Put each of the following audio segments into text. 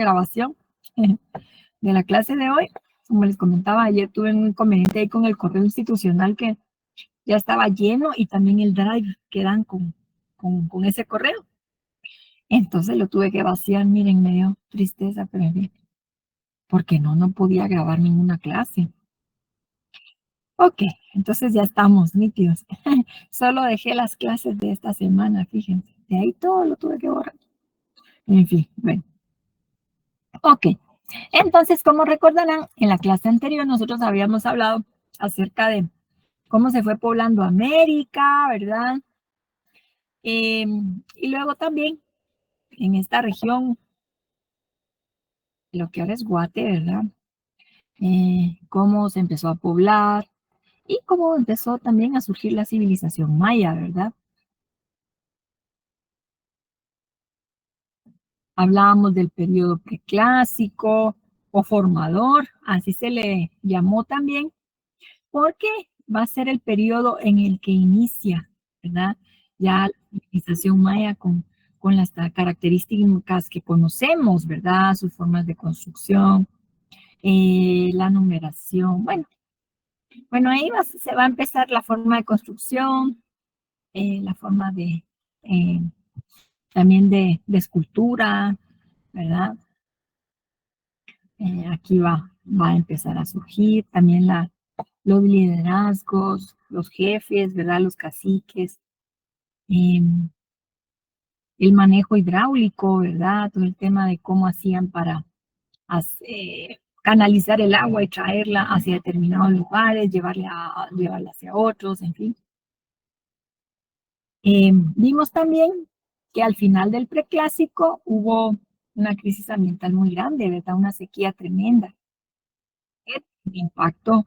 grabación de la clase de hoy. Como les comentaba, ayer tuve un inconveniente ahí con el correo institucional que ya estaba lleno y también el drive que dan con ese correo. Entonces lo tuve que vaciar, miren, me dio tristeza, pero en fin, porque no podía grabar ninguna clase. Ok, entonces ya estamos nítidos. Solo dejé las clases de esta semana, fíjense. De ahí todo lo tuve que borrar. En fin, bueno. Ok, entonces, como recordarán, en la clase anterior nosotros habíamos hablado acerca de cómo se fue poblando América, ¿verdad? Y luego también en esta región, lo que ahora es Guate, ¿verdad? Cómo se empezó a poblar y cómo empezó también a surgir la civilización maya, ¿verdad? Hablábamos del periodo preclásico o formador, así se le llamó también, porque va a ser el periodo en el que inicia, ¿verdad? Ya la civilización maya con las características que conocemos, ¿verdad? Sus formas de construcción, la numeración. Bueno, ahí se va a empezar la forma de construcción, la forma de también de escultura, ¿verdad? Aquí va a empezar a surgir también los liderazgos, los jefes, ¿verdad? Los caciques, el manejo hidráulico, ¿verdad? Todo el tema de cómo hacían para canalizar el agua y traerla hacia determinados lugares, llevarla hacia otros, en fin. Vimos también que al final del preclásico hubo una crisis ambiental muy grande, ¿verdad? Una sequía tremenda. Un impacto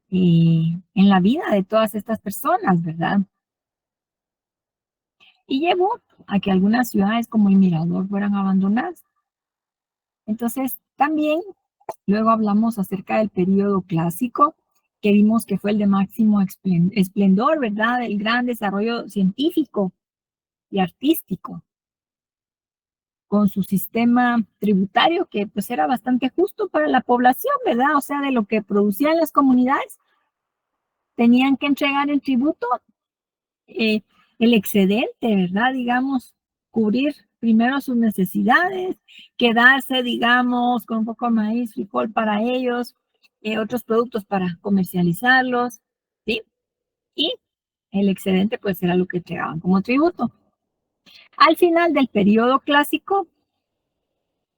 en la vida de todas estas personas, ¿verdad? Y llevó a que algunas ciudades como el Mirador fueran abandonadas. Entonces, también luego hablamos acerca del periodo clásico, que vimos que fue el de máximo esplendor, ¿verdad? El gran desarrollo científico y artístico, con su sistema tributario que pues era bastante justo para la población, ¿verdad? O sea, de lo que producían las comunidades, tenían que entregar en tributo el excedente, ¿verdad? Digamos, cubrir primero sus necesidades, quedarse, digamos, con un poco de maíz, frijol para ellos, otros productos para comercializarlos, ¿sí? Y el excedente pues era lo que entregaban como tributo. Al final del periodo clásico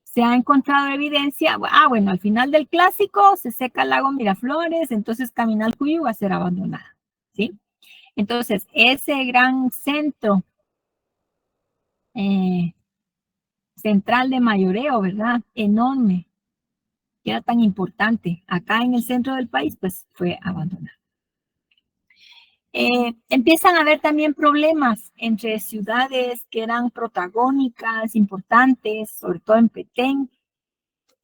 se ha encontrado evidencia, bueno, al final del clásico se seca el lago Miraflores, entonces Caminalcuyo va a ser abandonada, ¿sí? Entonces, ese gran centro central de mayoreo, ¿verdad? Enorme, que era tan importante acá en el centro del país, pues fue abandonado. Empiezan a haber también problemas entre ciudades que eran protagónicas, importantes, sobre todo en Petén.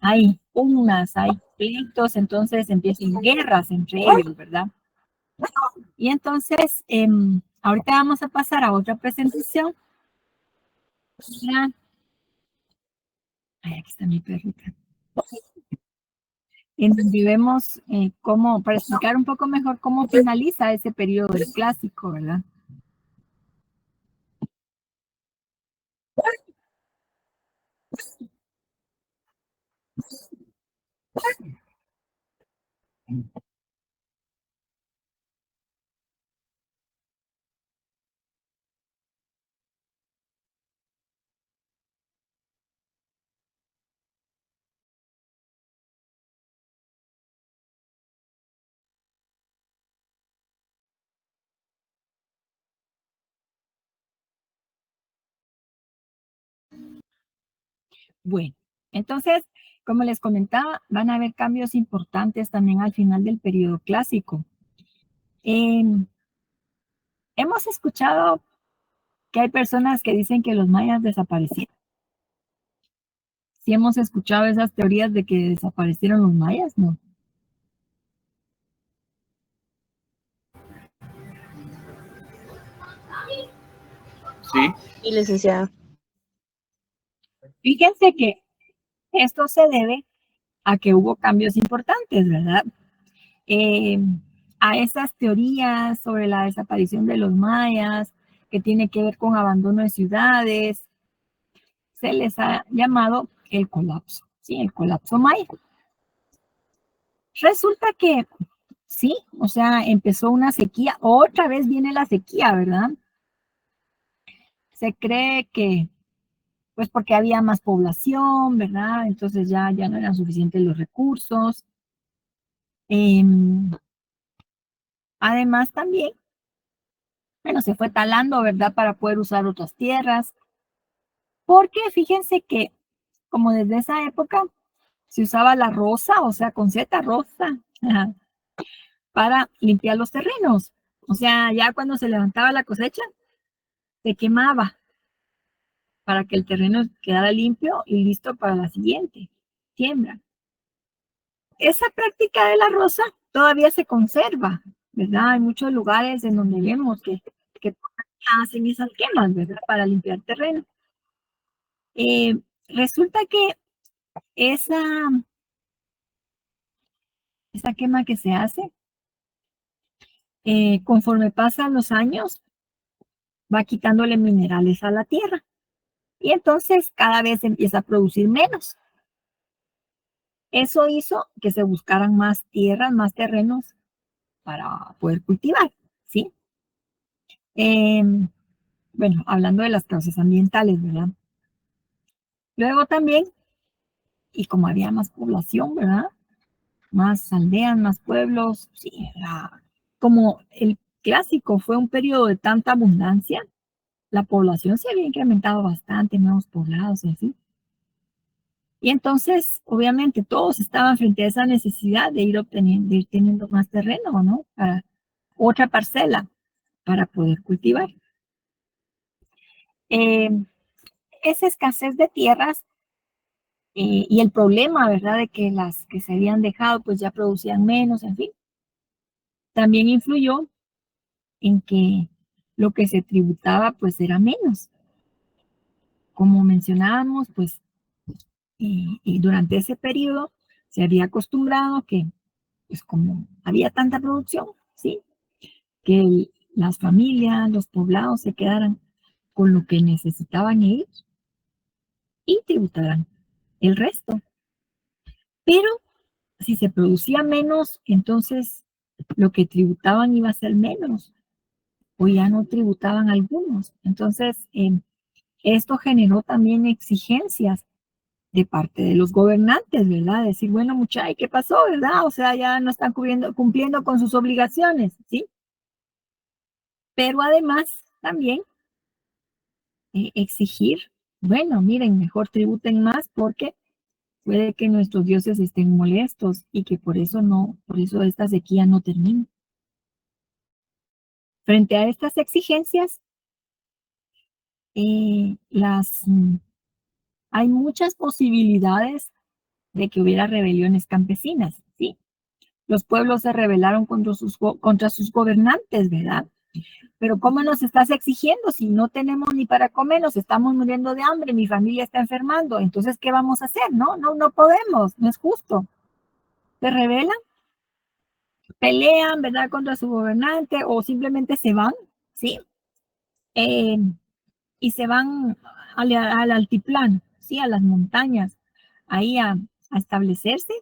Hay pugnas, hay pleitos, entonces empiezan guerras entre ellos, ¿verdad? Y entonces, ahorita vamos a pasar a otra presentación. Ay, aquí está mi perrita. En donde vemos cómo, para explicar un poco mejor cómo finaliza ese periodo del clásico, ¿verdad? Bueno, entonces, como les comentaba, van a haber cambios importantes también al final del periodo clásico. Hemos escuchado que hay personas que dicen que los mayas desaparecieron. ¿Sí hemos escuchado esas teorías de que desaparecieron los mayas? No. Sí. Sí, licenciada. Fíjense que Esto se debe a que hubo cambios importantes, ¿verdad? Eh, a esas teorías sobre la desaparición de los mayas, que tiene que ver con abandono de ciudades, se les ha llamado el colapso, ¿sí? El colapso maya. Resulta que sí, o sea, empezó una sequía, otra vez viene la sequía, ¿verdad? Se cree que, pues porque había más población, ¿verdad? Entonces ya no eran suficientes los recursos. Eh, Además también, bueno, se fue talando, ¿verdad? Para poder usar otras tierras, porque fíjense que como desde esa época se usaba la roza, o sea, con Z roza, para limpiar los terrenos. O sea, ya cuando se levantaba la cosecha, se quemaba para que el terreno quedara limpio y listo para la siguiente siembra. Esa práctica de la roza todavía se conserva, ¿verdad? Hay muchos lugares en donde vemos que hacen esas quemas, ¿verdad? Para limpiar terreno. Resulta que esa, esa quema que se hace, conforme pasan los años, va quitándole minerales a la tierra. Y entonces cada vez empieza a producir menos. Eso hizo que se buscaran más tierras, más terrenos para poder cultivar, ¿sí? Eh, bueno, hablando de las causas ambientales, ¿verdad? Luego también, y como había más población, ¿verdad? Más aldeas, más pueblos, sí, como el clásico fue un periodo de tanta abundancia, la población se había incrementado bastante, nuevos poblados y así. Y entonces, obviamente, todos estaban frente a esa necesidad de ir obteniendo, de ir teniendo más terreno, ¿no? Para otra parcela para poder cultivar. Eh, Esa escasez de tierras y el problema, ¿verdad? De que las que se habían dejado, pues ya producían menos, en fin, también influyó en que lo que se tributaba, pues era menos. Como mencionábamos, pues, y durante ese periodo se había acostumbrado que, pues como había tanta producción, ¿sí? Que las familias, los poblados se quedaran con lo que necesitaban ellos y tributaran el resto. Pero si se producía menos, entonces lo que tributaban iba a ser menos o ya no tributaban algunos. Entonces, esto generó también exigencias de parte de los gobernantes, ¿verdad? Decir, bueno, muchachos, ¿qué pasó, verdad? O sea, ya no están cumpliendo con sus obligaciones, ¿sí? Pero además, también exigir, bueno, miren, mejor tributen más porque puede que nuestros dioses estén molestos y que por eso esta sequía no termine. Frente a estas exigencias, hay muchas posibilidades de que hubiera rebeliones campesinas, ¿sí? Los pueblos se rebelaron contra sus gobernantes, ¿verdad? Pero ¿cómo nos estás exigiendo si no tenemos ni para comer, nos estamos muriendo de hambre, mi familia está enfermando? Entonces, ¿qué vamos a hacer? No podemos, no es justo. Se rebelan, pelean, ¿verdad? Contra su gobernante o simplemente se van, ¿sí? Eh, y se van al altiplano, ¿sí? A las montañas, ahí a establecerse,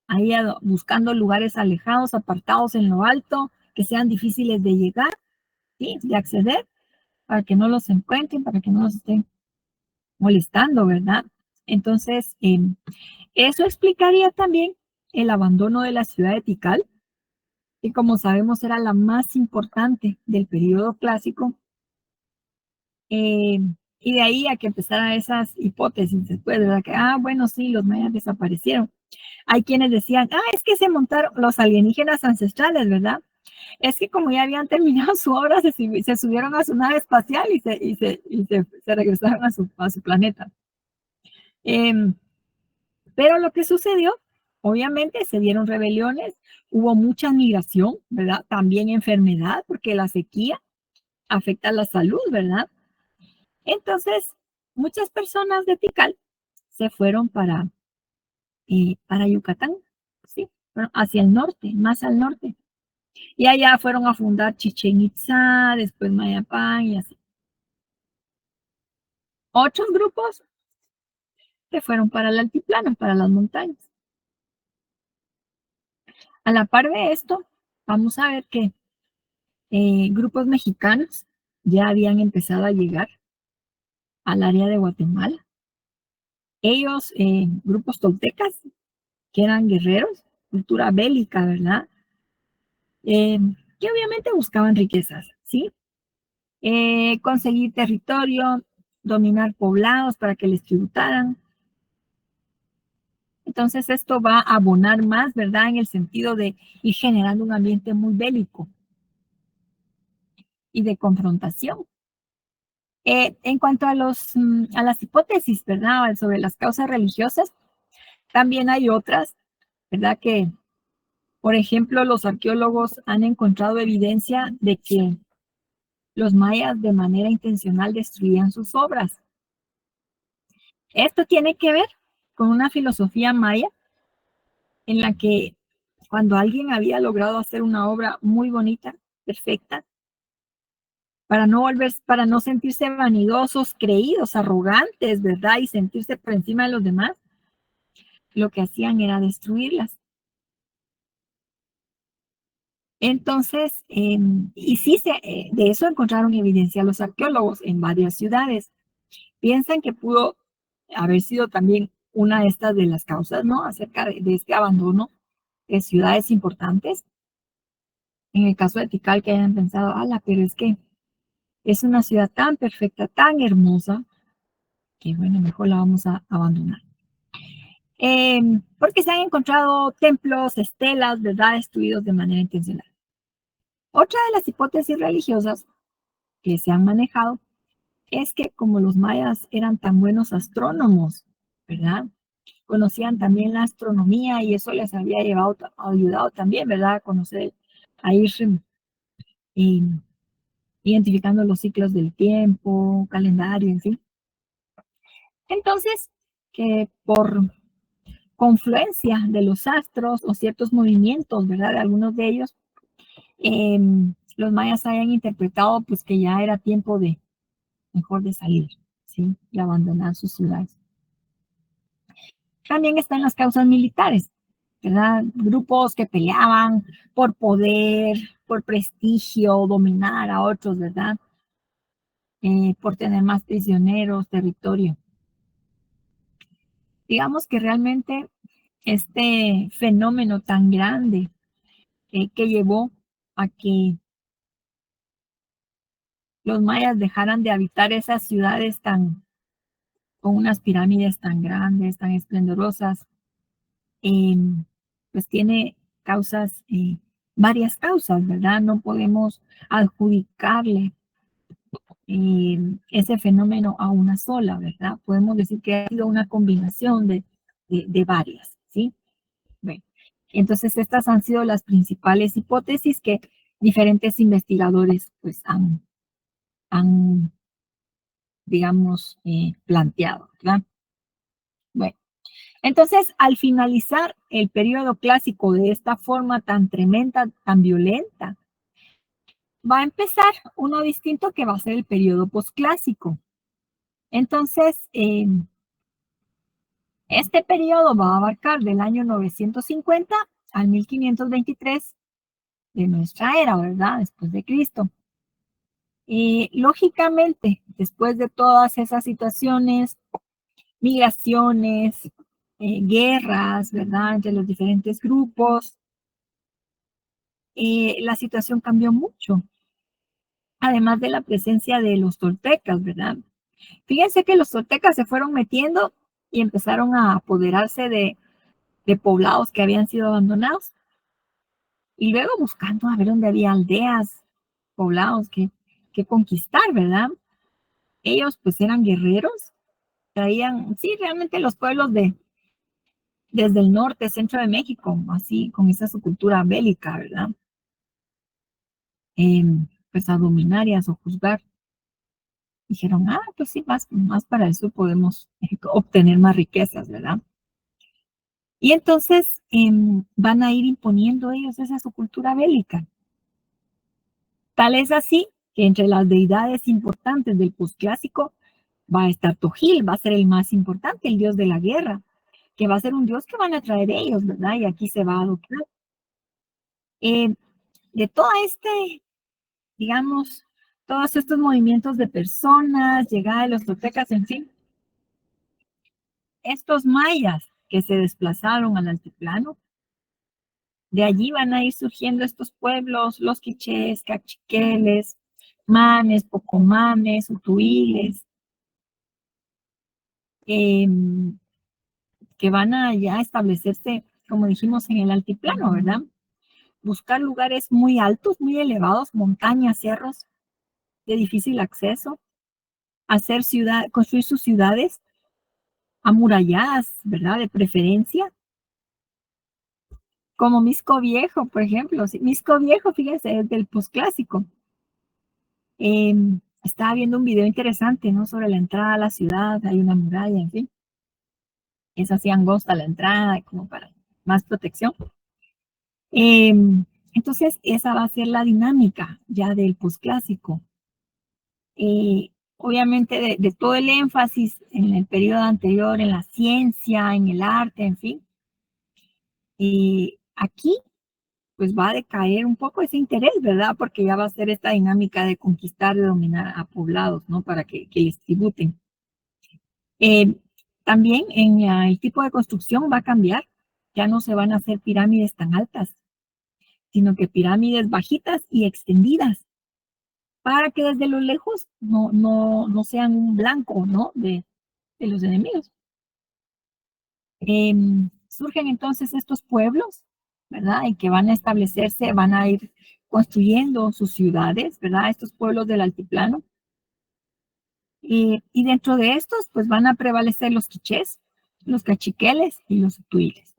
ahí buscando lugares alejados, apartados en lo alto, que sean difíciles de llegar, ¿sí? De acceder, para que no los encuentren, para que no los estén molestando, ¿verdad? Entonces, eso explicaría también el abandono de la ciudad de Tikal, que como sabemos era la más importante del periodo clásico, y de ahí a que empezaran esas hipótesis después, ¿verdad? Que, bueno, sí, los mayas desaparecieron. Hay quienes decían, es que se montaron los alienígenas ancestrales, ¿verdad? Es que como ya habían terminado su obra, se subieron a su nave espacial y se regresaron a su planeta. Pero lo que sucedió, obviamente, se dieron rebeliones, hubo mucha migración, ¿verdad? También enfermedad, porque la sequía afecta la salud, ¿verdad? Entonces, muchas personas de Tikal se fueron para Yucatán, ¿sí? Bueno, hacia el norte, más al norte. Y allá fueron a fundar Chichén Itzá, después Mayapán y así. Otros grupos se fueron para el altiplano, para las montañas. A la par de esto, vamos a ver que grupos mexicanos ya habían empezado a llegar al área de Guatemala. Ellos, grupos toltecas, que eran guerreros, cultura bélica, ¿verdad? Eh, que obviamente buscaban riquezas, ¿sí? Conseguir territorio, dominar poblados para que les tributaran. Entonces esto va a abonar más, ¿verdad? En el sentido de ir generando un ambiente muy bélico y de confrontación. En cuanto a a las hipótesis, ¿verdad? Sobre las causas religiosas, también hay otras, ¿verdad? Que, por ejemplo, los arqueólogos han encontrado evidencia de que los mayas de manera intencional destruían sus obras. Esto tiene que ver con una filosofía maya en la que cuando alguien había logrado hacer una obra muy bonita, perfecta, para no sentirse vanidosos, creídos, arrogantes, ¿verdad? Y sentirse por encima de los demás, lo que hacían era destruirlas. Entonces, y sí, de eso encontraron evidencia los arqueólogos en varias ciudades. Piensan que pudo haber sido también una de estas de las causas, ¿no? Acerca de este abandono de ciudades importantes. En el caso de Tikal, que hayan pensado, ala, pero es que es una ciudad tan perfecta, tan hermosa, que bueno, mejor la vamos a abandonar. Porque se han encontrado templos, estelas, ¿verdad?, destruidos de manera intencional. Otra de las hipótesis religiosas que se han manejado es que como los mayas eran tan buenos astrónomos, ¿verdad? Conocían también la astronomía y eso les había ayudado también, ¿verdad? A conocer, a ir eh, identificando los ciclos del tiempo, calendario, en fin. Entonces, que por confluencia de los astros o ciertos movimientos, ¿verdad? De algunos de ellos, eh, los mayas hayan interpretado pues que ya era tiempo de mejor de salir, ¿sí? Y abandonar sus ciudades. También están las causas militares, ¿verdad? Grupos que peleaban por poder, por prestigio, dominar a otros, ¿verdad? Por tener más prisioneros, territorio. Digamos que realmente este fenómeno tan grande que llevó a que los mayas dejaran de habitar esas ciudades con unas pirámides tan grandes, tan esplendorosas, eh, pues tiene causas, varias causas, ¿verdad? No podemos adjudicarle ese fenómeno a una sola, ¿verdad? Podemos decir que ha sido una combinación de varias, ¿sí? Bueno, entonces estas han sido las principales hipótesis que diferentes investigadores pues han digamos, planteado, ¿verdad? Bueno, entonces al finalizar el periodo clásico de esta forma tan tremenda, tan violenta, va a empezar uno distinto que va a ser el periodo posclásico. Entonces, este periodo va a abarcar del año 950 al 1523 de nuestra era, ¿verdad? Después de Cristo. Lógicamente, después de todas esas situaciones, migraciones, guerras, ¿verdad? Entre los diferentes grupos, la situación cambió mucho, además de la presencia de los toltecas, ¿verdad? Fíjense que los toltecas se fueron metiendo y empezaron a apoderarse de poblados que habían sido abandonados y luego buscando a ver dónde había aldeas, poblados que conquistar, ¿verdad? Ellos pues eran guerreros, traían, sí, realmente los pueblos desde el norte, centro de México, así, con esa su cultura bélica, ¿verdad? Pues a dominar y a sojuzgar. Dijeron, pues sí, más para eso podemos obtener más riquezas, ¿verdad? Y entonces van a ir imponiendo ellos esa su cultura bélica. Tal es así que entre las deidades importantes del posclásico va a estar Tojil, va a ser el más importante, el dios de la guerra, que va a ser un dios que van a traer ellos, ¿verdad? Y aquí se va a adoptar. Eh, de todo digamos, todos estos movimientos de personas, llegada de los toltecas, en fin, estos mayas que se desplazaron al altiplano, de allí van a ir surgiendo estos pueblos, los quichés, cachiqueles, manes, pocomanes, utuiles, eh, que van a ya establecerse, como dijimos, en el altiplano, ¿verdad? Buscar lugares muy altos, muy elevados, montañas, cerros de difícil acceso, construir sus ciudades amuralladas, ¿verdad? De preferencia, como Misco Viejo, por ejemplo. Sí, Misco Viejo, fíjese, es del posclásico. Estaba viendo un video interesante, ¿no? Sobre la entrada a la ciudad, hay una muralla, en fin. Es así angosta la entrada, como para más protección. Entonces, esa va a ser la dinámica ya del posclásico. Obviamente, de todo el énfasis en el periodo anterior, en la ciencia, en el arte, en fin. Aquí pues va a decaer un poco ese interés, ¿verdad? Porque ya va a ser esta dinámica de conquistar, de dominar a poblados, ¿no? Para que les tributen. Eh, También en el tipo de construcción va a cambiar. Ya no se van a hacer pirámides tan altas, sino que pirámides bajitas y extendidas, para que desde lo lejos no sean un blanco, ¿no? De los enemigos. Surgen entonces estos pueblos, ¿verdad? Y que van a establecerse, van a ir construyendo sus ciudades, ¿verdad? Estos pueblos del altiplano. Y dentro de estos, pues van a prevalecer los quichés, los cachiqueles y los utuiles.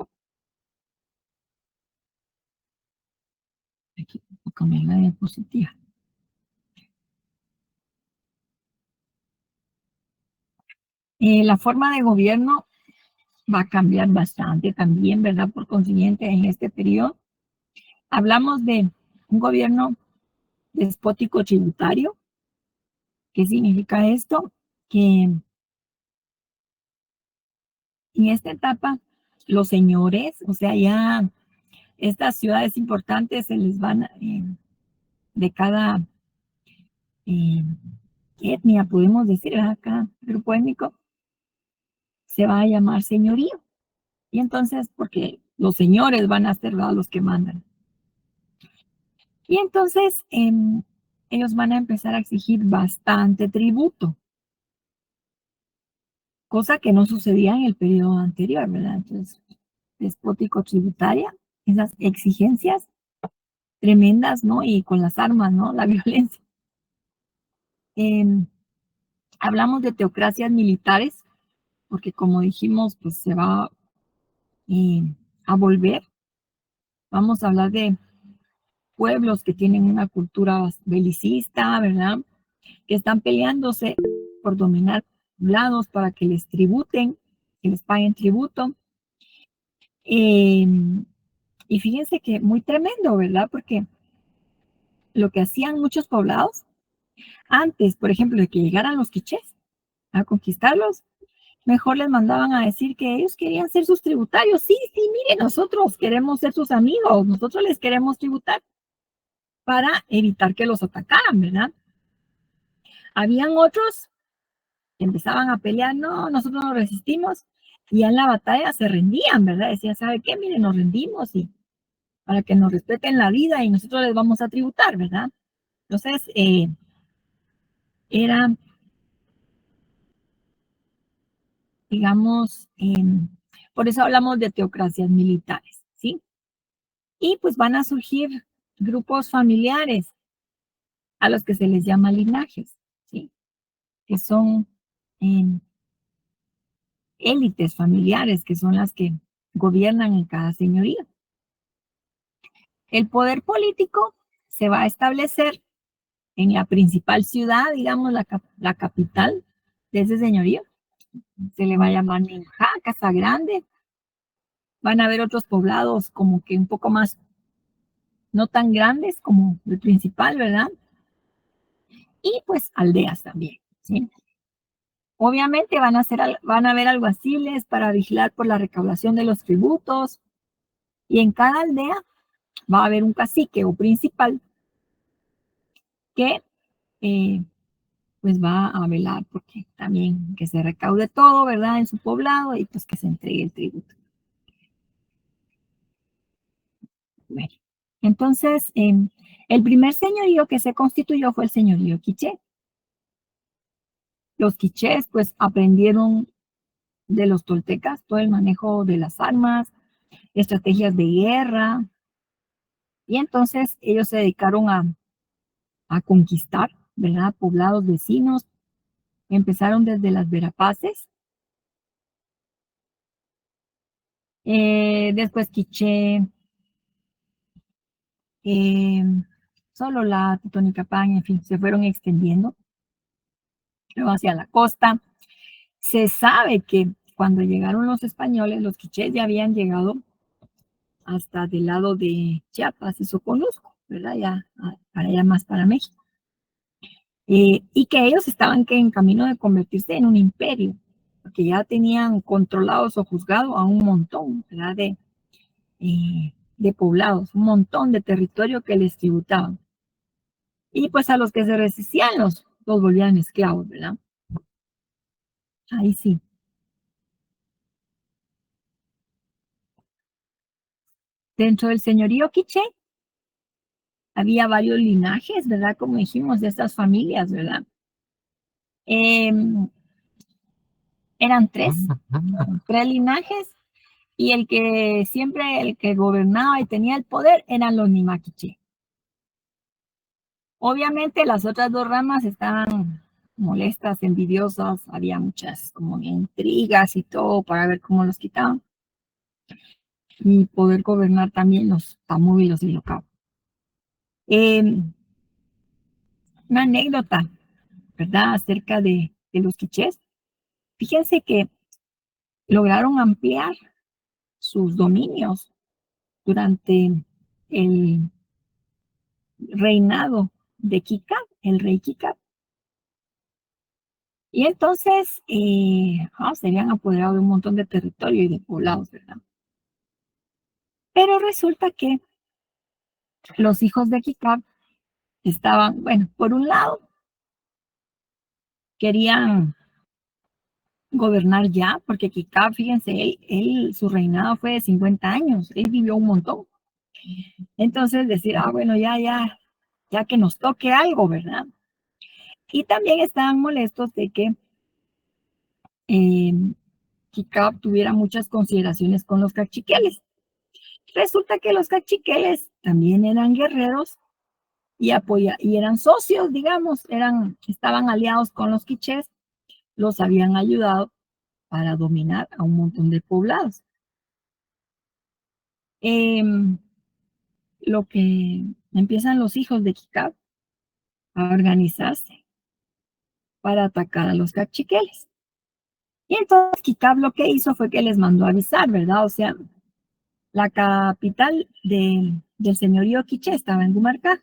Aquí voy a cambiar la diapositiva. La forma de gobierno va a cambiar bastante también, ¿verdad? Por consiguiente, en este periodo hablamos de un gobierno despótico tributario. ¿Qué significa esto? Que en esta etapa los señores, o sea, ya estas ciudades importantes se les van de cada eh, etnia, podemos decir, cada grupo étnico, se va a llamar señorío. Y entonces, porque los señores van a ser los que mandan. Y entonces, ellos van a empezar a exigir bastante tributo, cosa que no sucedía en el periodo anterior, ¿verdad? Entonces, despótico tributaria, esas exigencias tremendas, ¿no? Y con las armas, ¿no? La violencia. Hablamos de teocracias militares, porque como dijimos, pues se va a volver. Vamos a hablar de pueblos que tienen una cultura belicista, ¿verdad? Que están peleándose por dominar lados para que les tributen, que les paguen tributo. Eh, y fíjense que muy tremendo, ¿verdad? Porque lo que hacían muchos poblados antes, por ejemplo, de que llegaran los quichés a conquistarlos, mejor les mandaban a decir que ellos querían ser sus tributarios. Sí, sí, mire, nosotros queremos ser sus amigos, nosotros les queremos tributar para evitar que los atacaran, ¿verdad? Habían otros que empezaban a pelear, no, nosotros nos resistimos, y en la batalla se rendían, ¿verdad? Decían, ¿sabe qué? Mire, nos rendimos y para que nos respeten la vida y nosotros les vamos a tributar, ¿verdad? Entonces, era, digamos, por eso hablamos de teocracias militares, ¿sí? Y pues van a surgir grupos familiares a los que se les llama linajes, ¿sí? Que son élites familiares, que son las que gobiernan en cada señorío. El poder político se va a establecer en la principal ciudad, digamos, la capital de ese señorío. Se le va a llamar Ninja, Casa Grande. Van a haber otros poblados como que un poco más, no tan grandes como el principal, ¿verdad? Y pues aldeas también, ¿sí? Obviamente van a haber alguaciles para vigilar por la recaudación de los tributos, y en cada aldea va a haber un cacique o principal que pues va a velar porque también que se recaude todo, ¿verdad? En su poblado y pues que se entregue el tributo. Bueno, entonces, el primer señorío que se constituyó fue el señorío quiché. Los quichés pues aprendieron de los toltecas todo el manejo de las armas, estrategias de guerra, y entonces ellos se dedicaron a conquistar, ¿verdad? Poblados vecinos. Empezaron desde las Verapaces. Después Quiché, solo la Totonicapán, en fin, se fueron extendiendo luego hacia la costa. Se sabe que cuando llegaron los españoles, los quichés ya habían llegado hasta del lado de Chiapas y Soconusco, ¿verdad? Ya para allá más para México. Y que ellos estaban que en camino de convertirse en un imperio, porque ya tenían controlados o juzgado a un montón, ¿verdad? De poblados, un montón de territorio que les tributaban. Y pues a los que se resistían los volvían esclavos, ¿verdad? Ahí sí. Dentro del señorío quiché había varios linajes, ¿verdad? Como dijimos, de estas familias, ¿verdad? Eran tres linajes, y el que gobernaba y tenía el poder eran los Nimaquiché. Obviamente las otras dos ramas estaban molestas, envidiosas, había muchas como intrigas y todo para ver cómo los quitaban y poder gobernar también los tamúbilos y locao. Una anécdota, ¿verdad? Acerca de los quichés. Fíjense que lograron ampliar sus dominios durante el reinado de Kikab, el rey Kikab. Y entonces se habían apoderado de un montón de territorio y de poblados, ¿verdad? Pero resulta que los hijos de Kikab estaban, bueno, por un lado, querían gobernar ya, porque Kikab, fíjense, su reinado fue de 50 años, él vivió un montón. Entonces decir, bueno, ya que nos toque algo, ¿verdad? Y también estaban molestos de que Kikab tuviera muchas consideraciones con los cachiqueles. Resulta que los cachiqueles también eran guerreros y eran socios, digamos, estaban aliados con los quichés, los habían ayudado para dominar a un montón de poblados. Lo que empiezan los hijos de Kikab a organizarse para atacar a los cachiqueles. Y entonces Kikab lo que hizo fue que les mandó avisar, ¿verdad? O sea, la capital del señorío quiché estaba en Gumarcá.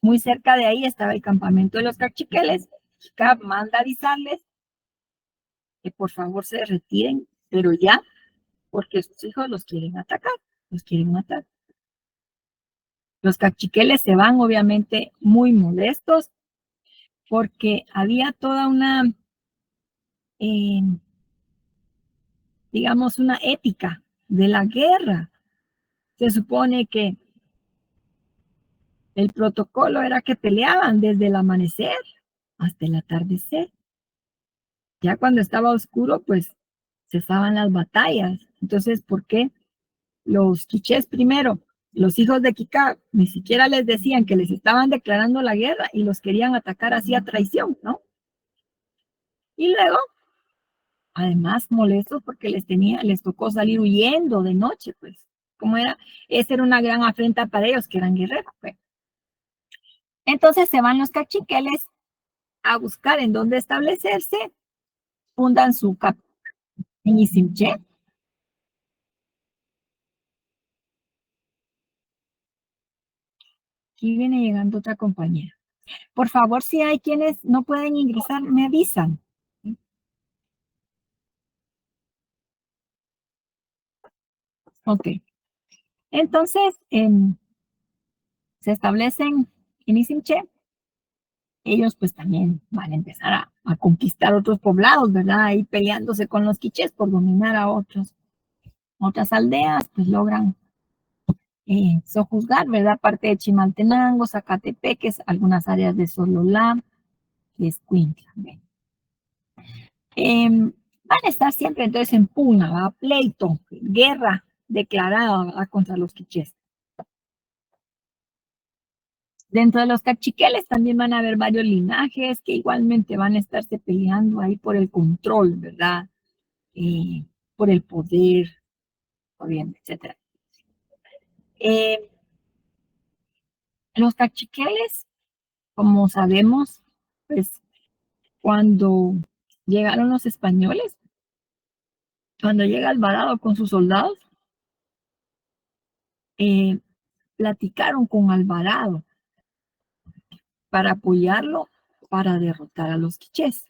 Muy cerca de ahí estaba el campamento de los cachiqueles. Kikab manda avisarles que por favor se retiren, pero ya, porque sus hijos los quieren atacar, los quieren matar. Los cachiqueles se van obviamente muy molestos porque había toda una, eh, digamos, una ética de la guerra. Se supone que el protocolo era que peleaban desde el amanecer hasta el atardecer. Ya cuando estaba oscuro, pues cesaban las batallas. Entonces, ¿por qué los quichés primero, los hijos de Kikab, ni siquiera les decían que les estaban declarando la guerra y los querían atacar así a traición, ¿no? Y luego, además, molestos porque les tocó salir huyendo de noche, pues, como esa era una gran afrenta para ellos, que eran guerreros, pues. Entonces se van los cachiqueles a buscar en dónde establecerse, fundan su en Isimché. Aquí viene llegando otra compañera. Por favor, si hay quienes no pueden ingresar, me avisan. Ok. Entonces, se establecen en Isimché. Ellos pues también van a empezar a conquistar otros poblados, ¿verdad? Ahí peleándose con los quichés por dominar a otras aldeas, pues logran sojuzgar, ¿verdad? Parte de Chimaltenango, Zacatepeques, algunas áreas de Sololá y Escuintla. Van a estar siempre entonces en pugna, ¿verdad? Pleito, guerra declarada, ¿verdad? Contra los quichés. Dentro de los cachiqueles también van a haber varios linajes que igualmente van a estarse peleando ahí por el control, ¿verdad? Por el poder, etc. Los cachiqueles, como sabemos, pues cuando llegaron los españoles, cuando llega Alvarado con sus soldados, eh, platicaron con Alvarado para apoyarlo para derrotar a los quichés.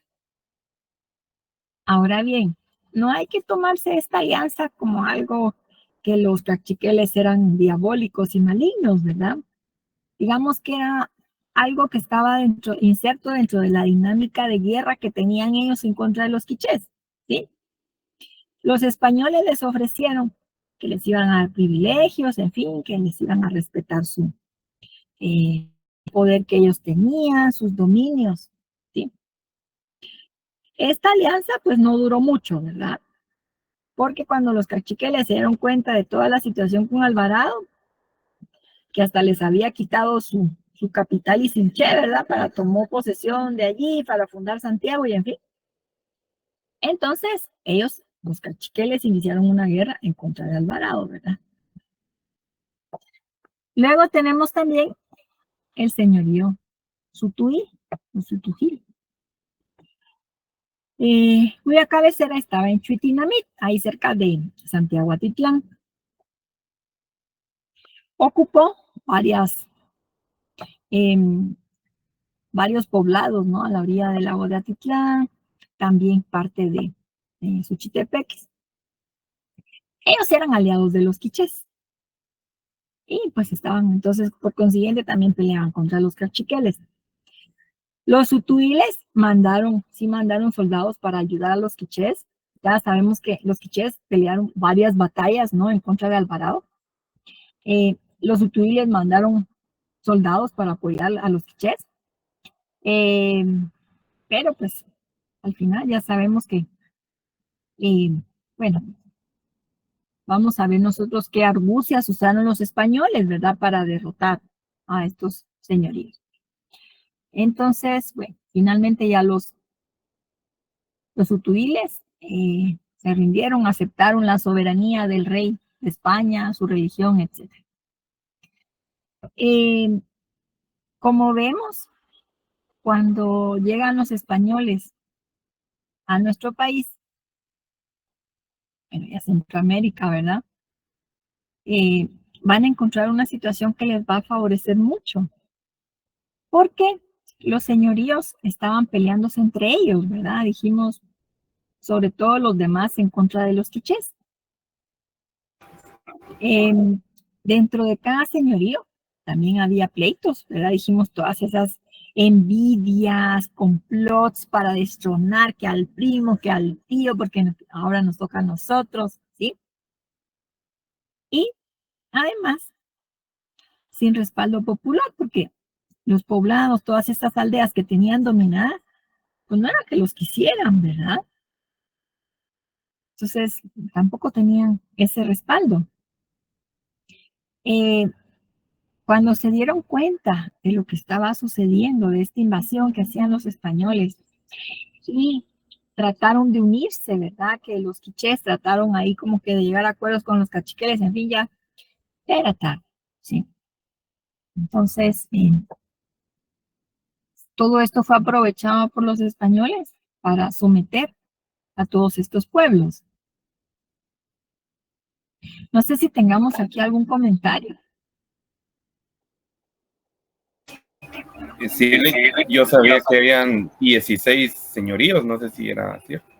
Ahora bien, no hay que tomarse esta alianza como algo que los cachiqueles eran diabólicos y malignos, ¿verdad? Digamos que era algo que estaba inserto dentro de la dinámica de guerra que tenían ellos en contra de los quichés, ¿sí? Los españoles les ofrecieron que les iban a dar privilegios, en fin, que les iban a respetar su poder que ellos tenían, sus dominios, ¿sí? Esta alianza pues no duró mucho, ¿verdad? Porque cuando los cachiqueles se dieron cuenta de toda la situación con Alvarado, que hasta les había quitado su capital y Sinché, ¿verdad? Para tomar posesión de allí, para fundar Santiago y en fin. Entonces, ellos, los cachiqueles, iniciaron una guerra en contra de Alvarado, ¿verdad? Luego tenemos también el señorío Sutuí, o Sutujil, cuya cabecera estaba en Chuitinamit, ahí cerca de Santiago Atitlán. Ocupó varios poblados, ¿no? A la orilla del lago de Atitlán, también parte de Suchitepeques. Ellos eran aliados de los quichés. Y pues estaban, entonces, por consiguiente, también peleaban contra los cachiqueles. Los utuiles sí mandaron soldados para ayudar a los quichés. Ya sabemos que los quichés pelearon varias batallas, ¿no? En contra de Alvarado. Los utuiles mandaron soldados para apoyar a los quichés. Pero pues al final ya sabemos que, bueno, vamos a ver nosotros qué argucias usaron los españoles, ¿verdad? Para derrotar a estos señoríos. Entonces, bueno, finalmente ya los utuiles se rindieron, aceptaron la soberanía del rey de España, su religión, etc. Como vemos, cuando llegan los españoles a nuestro país, bueno, ya Centroamérica, ¿verdad? Van a encontrar una situación que les va a favorecer mucho, porque los señoríos estaban peleándose entre ellos, ¿verdad? Dijimos, sobre todo los demás en contra de los quichés. Dentro de cada señorío también había pleitos, ¿verdad? Dijimos todas esas envidias, complots para destronar que al primo, que al tío, porque ahora nos toca a nosotros, ¿sí? Y además, sin respaldo popular, porque los poblados, todas estas aldeas que tenían dominadas, pues no era que los quisieran, ¿verdad? Entonces, tampoco tenían ese respaldo. Cuando se dieron cuenta de lo que estaba sucediendo, de esta invasión que hacían los españoles, y trataron de unirse, ¿verdad? Que los quichés trataron ahí como que de llegar a acuerdos con los cachiqueles, en fin, ya era tarde, ¿sí? Entonces, todo esto fue aprovechado por los españoles para someter a todos estos pueblos. No sé si tengamos aquí algún comentario. Sí, yo sabía que habían 16 señoríos, no sé si era cierto.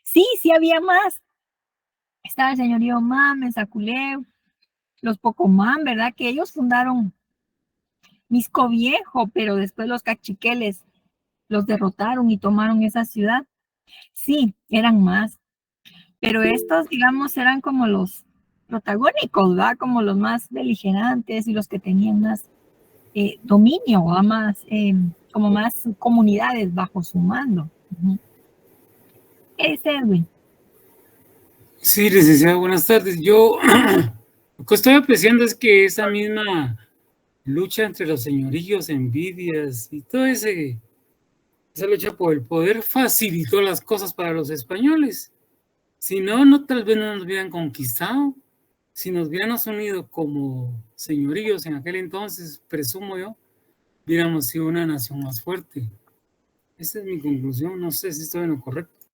Sí, había más. Estaba el señorío Mame, Saculeu, los Pocomán, ¿verdad? Que ellos fundaron Misco Viejo, pero después los cachiqueles los derrotaron y tomaron esa ciudad. Sí, eran más. Pero estos, digamos, eran como los protagónicos, ¿verdad? Como los más beligerantes y los que tenían más dominio, ¿verdad? Más, como más comunidades bajo su mando. ¿Qué dice Edwin? Sí, licenciado, buenas tardes. Yo lo que estoy apreciando es que esa misma lucha entre los señoríos, envidias y toda esa lucha por el poder facilitó las cosas para los españoles. Si no, tal vez no nos hubieran conquistado. Si nos hubiéramos unido como señoríos en aquel entonces, presumo yo, hubiéramos sido una nación más fuerte. Esa es mi conclusión. No sé si estoy en lo correcto.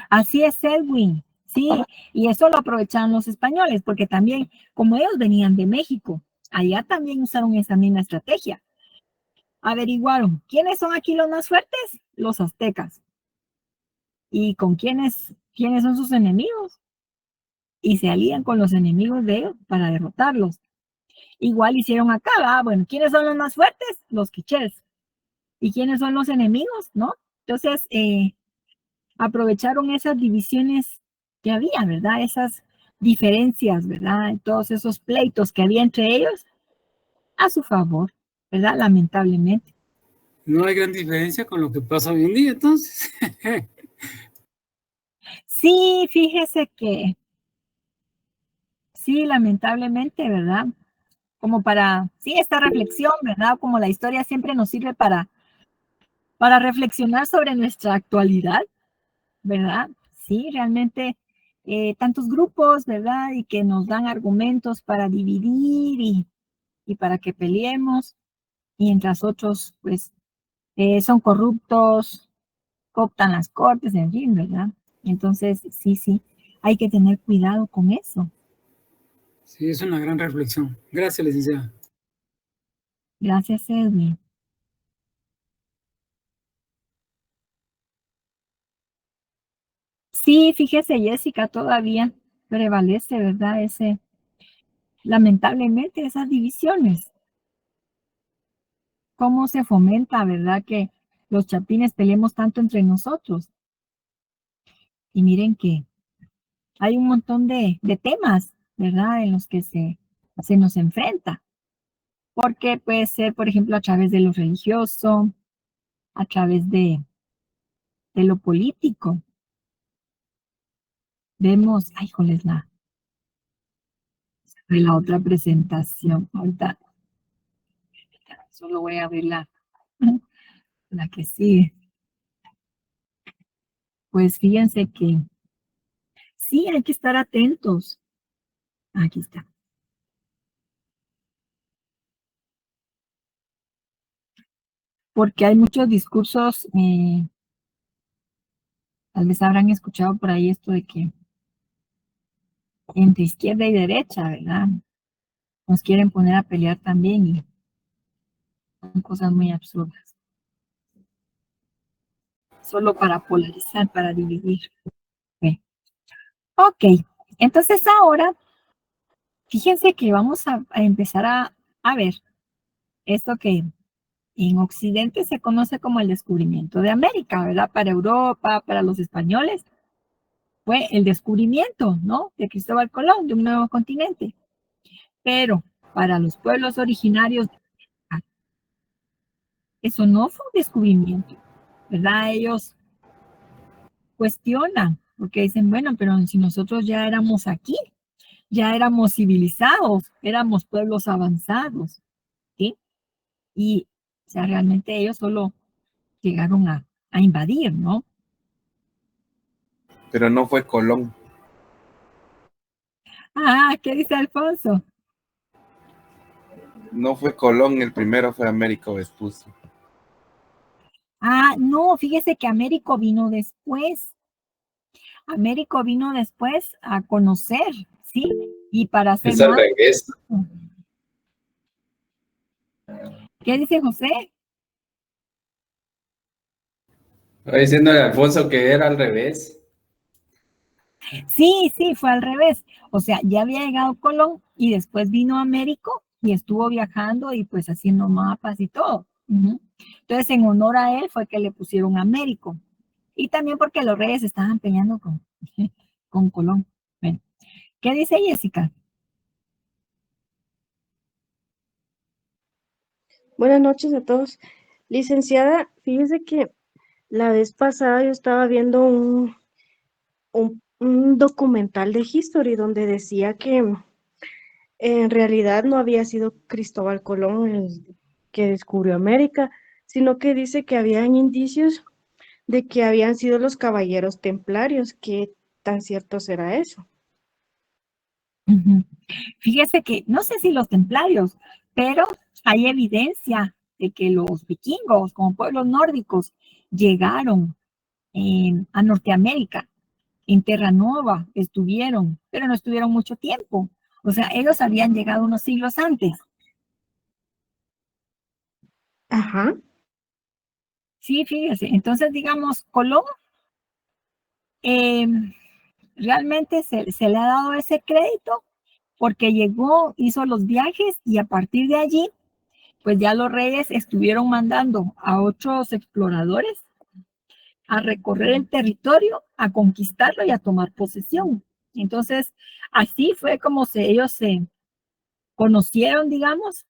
Así es, Edwin. Sí, y eso lo aprovechaban los españoles, porque también, como ellos venían de México, allá también usaron esa misma estrategia. Averiguaron, ¿quiénes son aquí los más fuertes? Los aztecas. ¿Y con quiénes son sus enemigos? Y se alían con los enemigos de ellos para derrotarlos. Igual hicieron acá, ¿verdad? Bueno, ¿quiénes son los más fuertes? Los quichés. ¿Y quiénes son los enemigos? ¿No? Entonces, aprovecharon esas divisiones que había, ¿verdad? Esas diferencias, ¿verdad? Todos esos pleitos que había entre ellos a su favor, ¿verdad? Lamentablemente. No hay gran diferencia con lo que pasa hoy en día, entonces. Sí, fíjese que sí, lamentablemente, ¿verdad? Como para, sí, esta reflexión, ¿verdad? Como la historia siempre nos sirve para reflexionar sobre nuestra actualidad, ¿verdad? Sí, realmente tantos grupos, ¿verdad? Y que nos dan argumentos para dividir y para que peleemos, mientras otros, pues, son corruptos, cooptan las cortes, en fin, ¿verdad? Entonces, sí, hay que tener cuidado con eso. Sí, es una gran reflexión. Gracias, licenciada. Gracias, Edwin. Sí, fíjese, Jessica, todavía prevalece, ¿verdad? Lamentablemente, esas divisiones. ¿Cómo se fomenta, verdad, que los chapines peleemos tanto entre nosotros? Y miren que hay un montón de temas, ¿verdad?, en los que se nos enfrenta. Porque puede ser, por ejemplo, a través de lo religioso, a través de lo político. Vemos, ay, ¿cuál es de la otra presentación? Ahorita solo voy a ver la que sigue. Pues fíjense que sí, hay que estar atentos. Aquí está. Porque hay muchos discursos, tal vez habrán escuchado por ahí esto de que entre izquierda y derecha, ¿verdad? Nos quieren poner a pelear también y son cosas muy absurdas. Solo para polarizar, para dividir. Ok, entonces ahora, fíjense que vamos a empezar a ver esto que en Occidente se conoce como el descubrimiento de América, ¿verdad? Para Europa, para los españoles, fue el descubrimiento, ¿no? De Cristóbal Colón, de un nuevo continente. Pero para los pueblos originarios, eso no fue un descubrimiento, ¿verdad? Ellos cuestionan, porque dicen, bueno, pero si nosotros ya éramos aquí, ya éramos civilizados, éramos pueblos avanzados, ¿sí? Y, o sea, realmente ellos solo llegaron a invadir, ¿no? Pero no fue Colón. Ah, ¿qué dice Alfonso? no fue Colón el primero, fue Américo Vespucio. Ah, no, fíjese que Américo vino después. Américo vino después a conocer, ¿sí? Y para hacer Es al más. revés. ¿Qué dice José? Estaba diciendo Alfonso que era al revés. Sí, sí, fue al revés. O sea, ya había llegado Colón y después vino Américo y estuvo viajando y pues haciendo mapas y todo. Entonces, en honor a él fue que le pusieron Américo. Y también porque los reyes estaban peleando con Colón. Bueno, ¿qué dice Jessica? Buenas noches a todos. Licenciada, fíjese que la vez pasada yo estaba viendo un documental de History donde decía que en realidad no había sido Cristóbal Colón el que descubrió América, sino que dice que habían indicios de que habían sido los caballeros templarios. ¿Qué tan cierto será eso? Fíjese que, no sé si los templarios, pero hay evidencia de que los vikingos, como pueblos nórdicos, llegaron a Norteamérica, en Terranova estuvieron, pero no estuvieron mucho tiempo. O sea, ellos habían llegado unos siglos antes. Ajá. Sí, fíjese. Entonces, digamos, Colón realmente se le ha dado ese crédito porque llegó, hizo los viajes y a partir de allí, pues ya los reyes estuvieron mandando a otros exploradores a recorrer el territorio, a conquistarlo y a tomar posesión. Entonces, así fue como ellos se conocieron, digamos,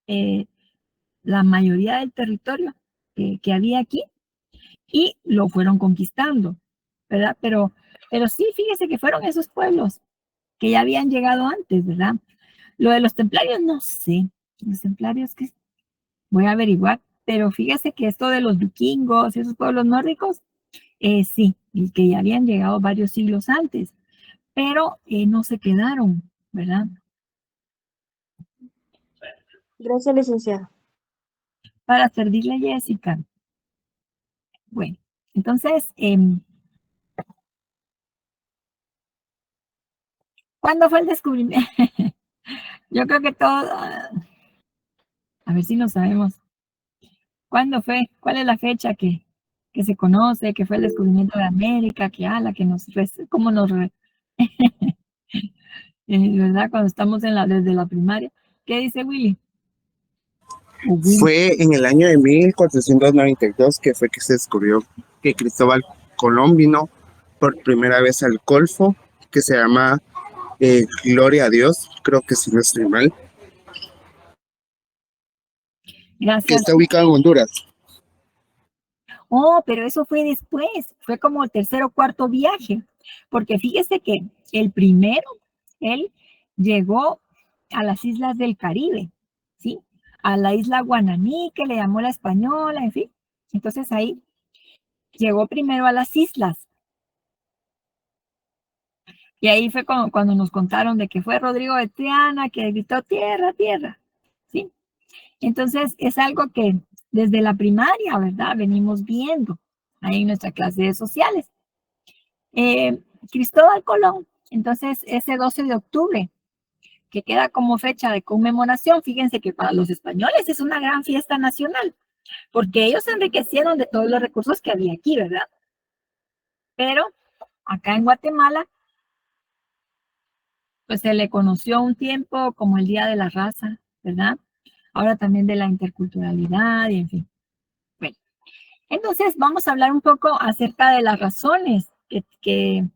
eh, la mayoría del territorio que había aquí y lo fueron conquistando, ¿verdad? Pero sí, fíjese que fueron esos pueblos que ya habían llegado antes, ¿verdad? Lo de los templarios, no sé. Los templarios, que voy a averiguar, pero fíjese que esto de los vikingos y esos pueblos nórdicos, sí, y que ya habían llegado varios siglos antes, pero no se quedaron, ¿verdad? Gracias, licenciada. Para servirle a Jessica. Bueno, entonces, ¿cuándo fue el descubrimiento? Yo creo que todo, a ver si lo sabemos. ¿Cuándo fue? ¿Cuál es la fecha que se conoce, que fue el descubrimiento de América, la que cómo nos, ¿verdad? Cuando estamos desde la primaria. ¿Qué dice Willy? Fue en el año de 1492 que fue que se descubrió que Cristóbal Colón vino por primera vez al Golfo, que se llama Gloria a Dios, creo que si no estoy mal, Gracias. que está ubicado en Honduras. Oh, pero eso fue después, fue como el tercer o cuarto viaje, porque fíjese que el primero, él llegó a las islas del Caribe, ¿sí? A la isla Guananí, que le llamó la española, en fin. Entonces ahí llegó primero a las islas. Y ahí fue cuando nos contaron de que fue Rodrigo de Triana que gritó tierra, tierra, ¿sí? Entonces es algo que desde la primaria, ¿verdad? Venimos viendo ahí en nuestra clase de sociales. Cristóbal Colón, entonces ese 12 de octubre, que queda como fecha de conmemoración, fíjense que para los españoles es una gran fiesta nacional, porque ellos se enriquecieron de todos los recursos que había aquí, ¿verdad? Pero acá en Guatemala, pues se le conoció un tiempo como el Día de la Raza, ¿verdad? Ahora también de la interculturalidad y en fin. Bueno, entonces vamos a hablar un poco acerca de las razones que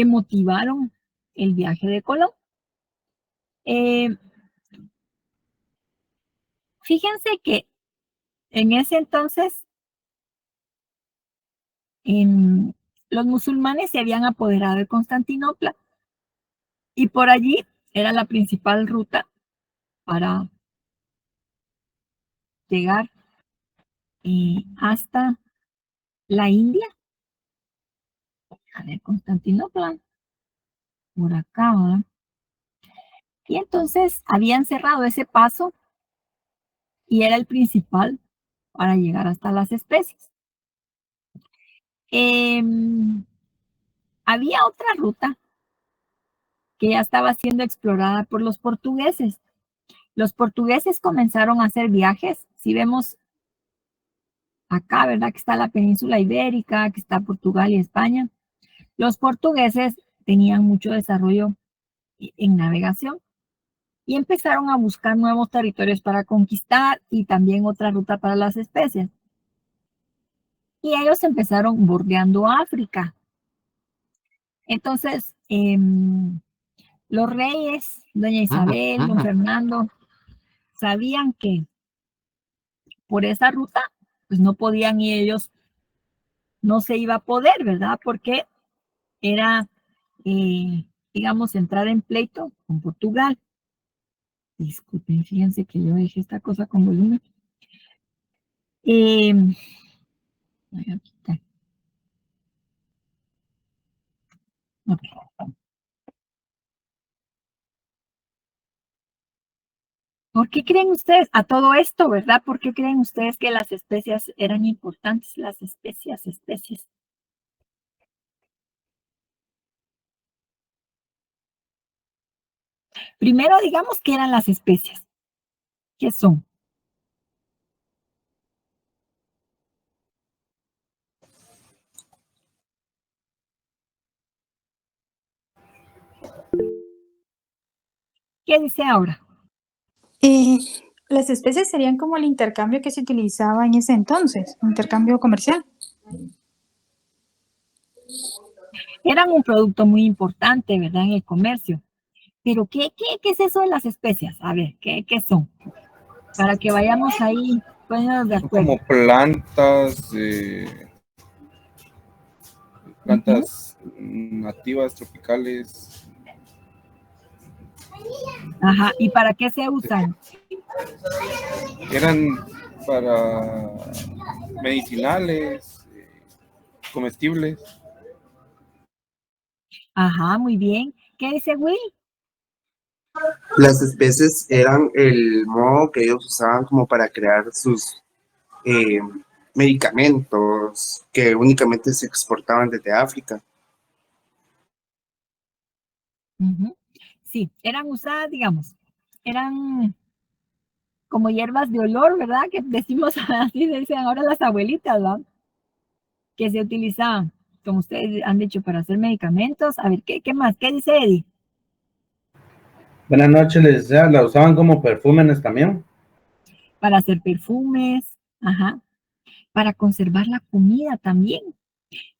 motivaron el viaje de Colón. Fíjense que en ese entonces los musulmanes se habían apoderado de Constantinopla y por allí era la principal ruta para llegar hasta la India. A ver, Constantinopla, por acá, ¿verdad? Y entonces habían cerrado ese paso y era el principal para llegar hasta las especies. Había otra ruta que ya estaba siendo explorada por los portugueses. Los portugueses comenzaron a hacer viajes. Si vemos acá, ¿verdad? Que está la península ibérica, que está Portugal y España. Los portugueses tenían mucho desarrollo en navegación y empezaron a buscar nuevos territorios para conquistar y también otra ruta para las especies. Y ellos empezaron bordeando África. Entonces, los reyes, doña Isabel, don Fernando, sabían que por esa ruta, pues no podían ir ellos, no se iba a poder, ¿verdad? Porque era, digamos, entrar en pleito con Portugal. Disculpen, fíjense que yo dejé esta cosa con volumen. Voy a quitar. Okay. ¿Por qué creen ustedes a todo esto, verdad? ¿Por qué creen ustedes que las especias eran importantes? Las especies. Primero, digamos que eran las especias. ¿Qué son? ¿Qué dice ahora? Las especies serían como el intercambio que se utilizaba en ese entonces, un intercambio comercial. Eran un producto muy importante, ¿verdad? En el comercio. Pero, ¿qué es eso de las especias? A ver, ¿qué son? Para que vayamos ahí, poniéndonos de acuerdo. Como plantas, nativas, tropicales. Ajá, ¿y para qué se usan? Eran para medicinales, comestibles. Ajá, muy bien. ¿Qué dice Will? Las especies eran el modo que ellos usaban como para crear sus medicamentos que únicamente se exportaban desde África. Sí, eran usadas, digamos, eran como hierbas de olor, ¿verdad? Que decimos así, dicen ahora las abuelitas, ¿verdad? Que se utilizaban, como ustedes han dicho, para hacer medicamentos. A ver, ¿qué más? ¿Qué dice Eddie? Buenas noches, les deseo. ¿La usaban como perfúmenes también? Para hacer perfumes, ajá. Para conservar la comida también.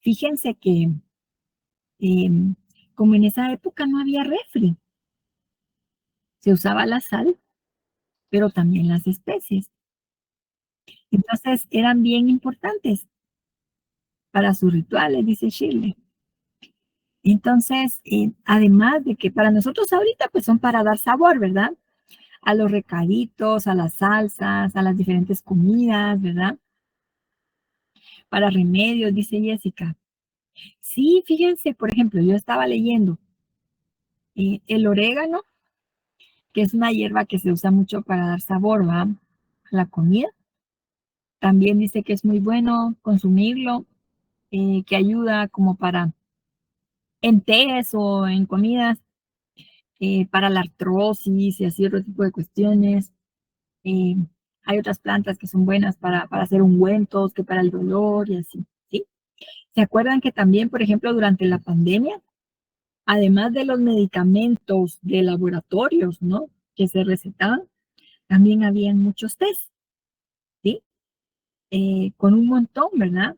Fíjense que como en esa época no había refri, se usaba la sal, pero también las especies. Entonces eran bien importantes para sus rituales, dice Shirley. Entonces, además de que para nosotros ahorita pues son para dar sabor, ¿verdad? A los recaditos, a las salsas, a las diferentes comidas, ¿verdad? Para remedios, dice Jessica. Sí, fíjense, por ejemplo, yo estaba leyendo el orégano, que es una hierba que se usa mucho para dar sabor, ¿va? A la comida. También dice que es muy bueno consumirlo, que ayuda como para en tés o en comidas, para la artrosis y así otro tipo de cuestiones. Hay otras plantas que son buenas para hacer ungüentos, que para el dolor y así, ¿sí? ¿Se acuerdan que también, por ejemplo, durante la pandemia, además de los medicamentos de laboratorios, ¿no? Que se recetaban, también habían muchos test, ¿sí? Con un montón, ¿verdad?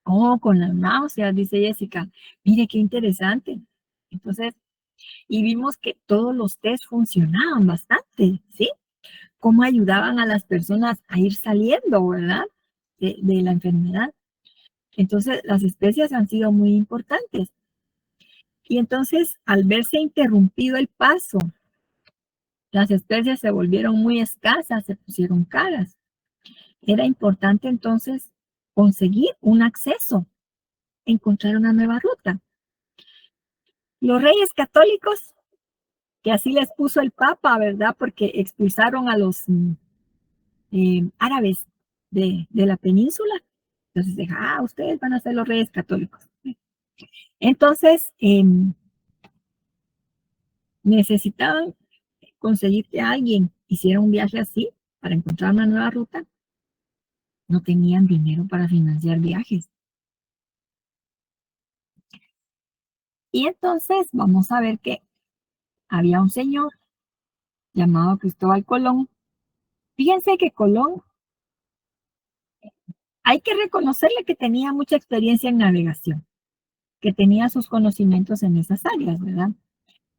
Oh, con las náuseas, dice Jessica. Mire, qué interesante. Entonces, y vimos que todos los test funcionaban bastante, ¿sí? Cómo ayudaban a las personas a ir saliendo, ¿verdad? De la enfermedad. Entonces, las especies han sido muy importantes. Y entonces, al verse interrumpido el paso, las especies se volvieron muy escasas, se pusieron caras. Era importante entonces conseguir un acceso, encontrar una nueva ruta. Los reyes católicos, que así les puso el Papa, ¿verdad? Porque expulsaron a los árabes de la península. Entonces, ustedes van a ser los reyes católicos. Entonces, necesitaban conseguir que alguien hiciera un viaje así para encontrar una nueva ruta. No tenían dinero para financiar viajes. Y entonces vamos a ver que había un señor llamado Cristóbal Colón. Fíjense que Colón, hay que reconocerle que tenía mucha experiencia en navegación, que tenía sus conocimientos en esas áreas, ¿verdad?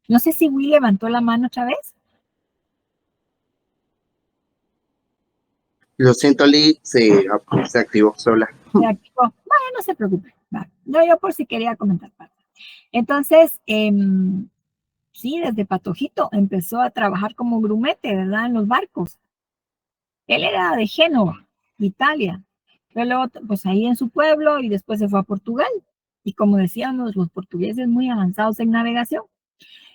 No sé si Will levantó la mano otra vez. Lo siento, Lee, se activó sola. Se activó. Bueno, no se preocupe. Va. No, yo por si quería comentar. Entonces, sí, desde Patojito empezó a trabajar como grumete, ¿verdad? En los barcos. Él era de Génova, Italia. Pero luego, pues ahí en su pueblo y después se fue a Portugal. Y como decíamos, los portugueses muy avanzados en navegación.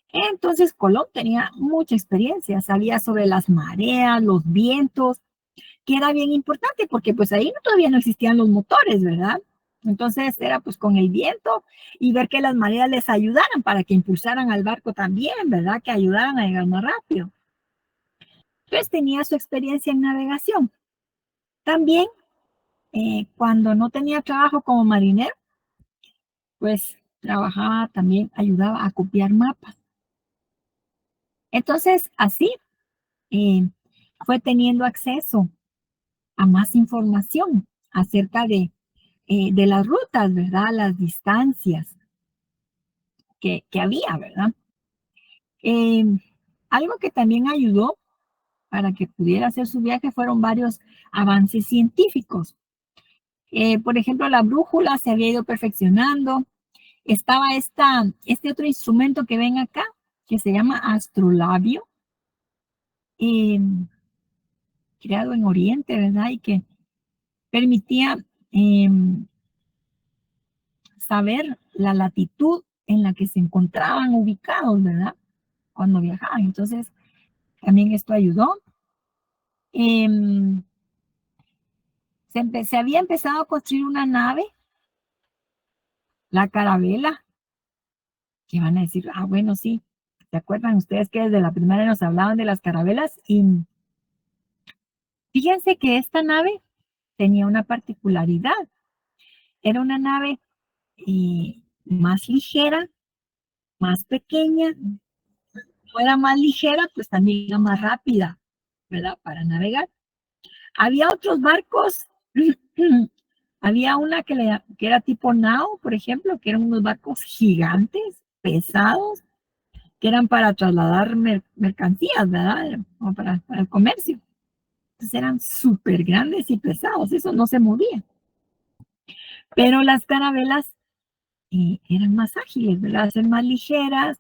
Entonces Colón tenía mucha experiencia, sabía sobre las mareas, los vientos, que era bien importante porque pues ahí todavía no existían los motores, ¿verdad? Entonces era pues con el viento y ver que las mareas les ayudaran para que impulsaran al barco también, ¿verdad? Que ayudaran a llegar más rápido. Entonces tenía su experiencia en navegación. También cuando no tenía trabajo como marinero, pues trabajaba también, ayudaba a copiar mapas. Entonces así fue teniendo acceso a más información acerca de las rutas, ¿verdad? Las distancias que había, ¿verdad? Algo que también ayudó para que pudiera hacer su viaje fueron varios avances científicos. Por ejemplo, la brújula se había ido perfeccionando. Estaba este otro instrumento que ven acá, que se llama astrolabio, creado en Oriente, ¿verdad? Y que permitía saber la latitud en la que se encontraban ubicados, ¿verdad? Cuando viajaban. Entonces, también esto ayudó. Se había empezado a construir una nave, la carabela, que van a decir, bueno, sí, ¿se acuerdan ustedes que desde la primaria nos hablaban de las carabelas? Y fíjense que esta nave tenía una particularidad. Era una nave más ligera, más pequeña. No era más ligera, pues también era más rápida, ¿verdad? Para navegar. Había otros barcos. Había una que era tipo nao, por ejemplo, que eran unos barcos gigantes, pesados, que eran para trasladar mercancías, ¿verdad? O para el comercio. Entonces eran súper grandes y pesados, eso no se movía. Pero las carabelas eran más ágiles, ¿verdad? Eran más ligeras,